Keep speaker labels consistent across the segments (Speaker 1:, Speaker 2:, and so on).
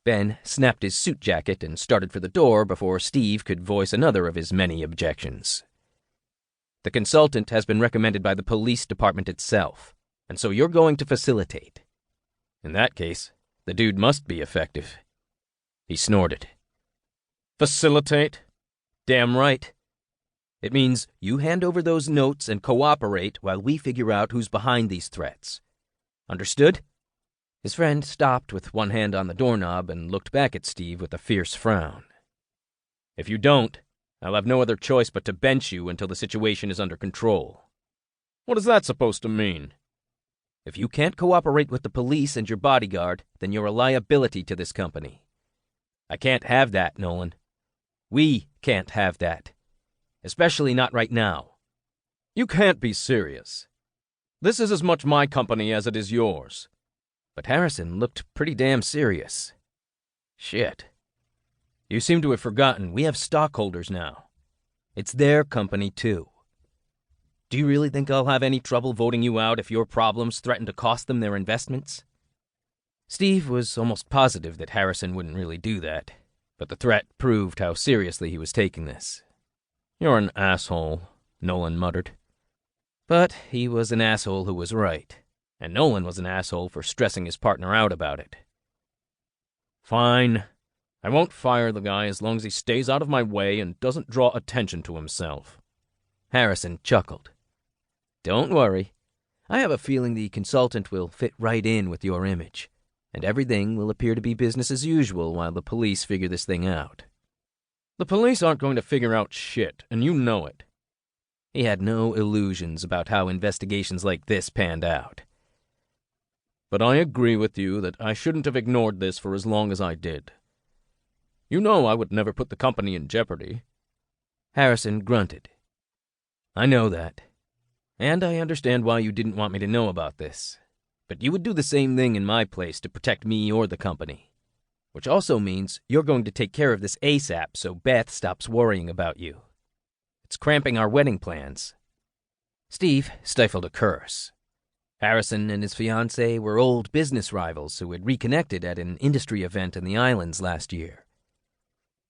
Speaker 1: Ben snapped his suit jacket and started for the door before Steve could voice another of his many objections. The consultant has been recommended by the police department itself, and so you're going to facilitate. In that case, the dude must be effective. He snorted. Facilitate? Damn right. It means you hand over those notes and cooperate while we figure out who's behind these threats. Understood? His friend stopped with one hand on the doorknob and looked back at Steve with a fierce frown. If you don't, I'll have no other choice but to bench you until the situation is under control. What is that supposed to mean? If you can't cooperate with the police and your bodyguard, then you're a liability to this company. I can't have that, Nolan. We can't have that. Especially not right now. You can't be serious. This is as much my company as it is yours. But Harrison looked pretty damn serious. Shit. You seem to have forgotten we have stockholders now. It's their company, too. Do you really think I'll have any trouble voting you out if your problems threaten to cost them their investments? Steve was almost positive that Harrison wouldn't really do that, but the threat proved how seriously he was taking this. You're an asshole, Nolan muttered. But he was an asshole who was right, and Nolan was an asshole for stressing his partner out about it. Fine. I won't fire the guy as long as he stays out of my way and doesn't draw attention to himself. Harrison chuckled. Don't worry. I have a feeling the consultant will fit right in with your image, and everything will appear to be business as usual while the police figure this thing out. The police aren't going to figure out shit, and you know it. He had no illusions about how investigations like this panned out. But I agree with you that I shouldn't have ignored this for as long as I did. You know I would never put the company in jeopardy. Harrison grunted. I know that. And I understand why you didn't want me to know about this. But you would do the same thing in my place to protect me or the company. Which also means you're going to take care of this ASAP so Beth stops worrying about you. It's cramping our wedding plans. Steve stifled a curse. Harrison and his fiancée were old business rivals who had reconnected at an industry event in the islands last year.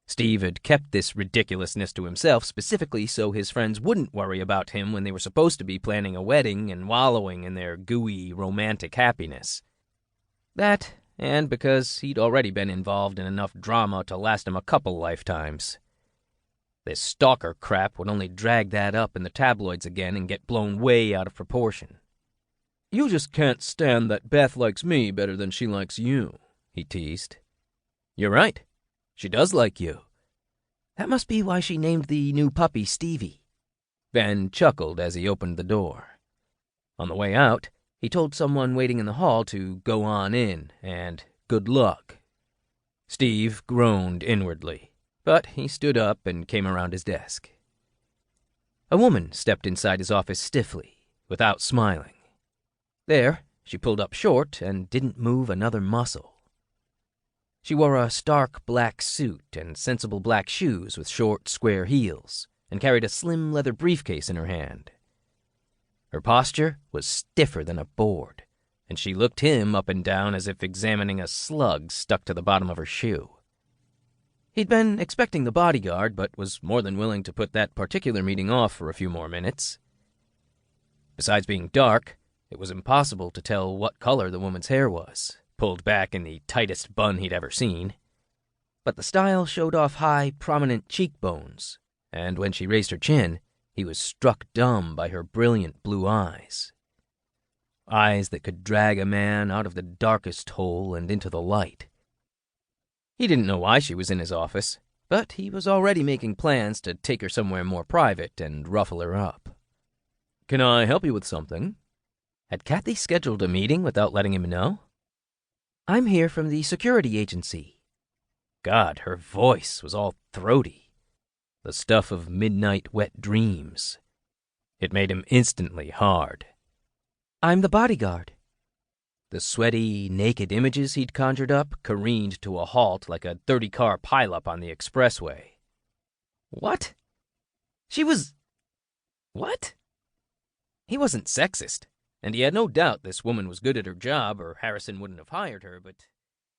Speaker 1: Steve had kept this ridiculousness to himself specifically so his friends wouldn't worry about him when they were supposed to be planning a wedding and wallowing in their gooey, romantic happiness. That, and because he'd already been involved in enough drama to last him a couple lifetimes. This stalker crap would only drag that up in the tabloids again and get blown way out of proportion. You just can't stand that Beth likes me better than she likes you, he teased. You're right. She does like you. That must be why she named the new puppy Stevie. Ben chuckled as he opened the door. On the way out, he told someone waiting in the hall to go on in, and good luck. Steve groaned inwardly, but he stood up and came around his desk. A woman stepped inside his office stiffly, without smiling. There, she pulled up short and didn't move another muscle. She wore a stark black suit and sensible black shoes with short, square heels, and carried a slim leather briefcase in her hand. Her posture was stiffer than a board, and she looked him up and down as if examining a slug stuck to the bottom of her shoe. He'd been expecting the bodyguard, but was more than willing to put that particular meeting off for a few more minutes. Besides being dark, it was impossible to tell what color the woman's hair was, pulled back in the tightest bun he'd ever seen. But the style showed off high, prominent cheekbones, and when she raised her chin, he was struck dumb by her brilliant blue eyes. Eyes that could drag a man out of the darkest hole and into the light. He didn't know why she was in his office, but he was already making plans to take her somewhere more private and ruffle her up. Can I help you with something? Had Kathy scheduled a meeting without letting him know? I'm here from the security agency. God, her voice was all throaty. The stuff of midnight wet dreams. It made him instantly hard. I'm the bodyguard. The sweaty, naked images he'd conjured up careened to a halt like a 30-car pileup on the expressway. What? She was... What? He wasn't sexist, and he had no doubt this woman was good at her job or Harrison wouldn't have hired her, but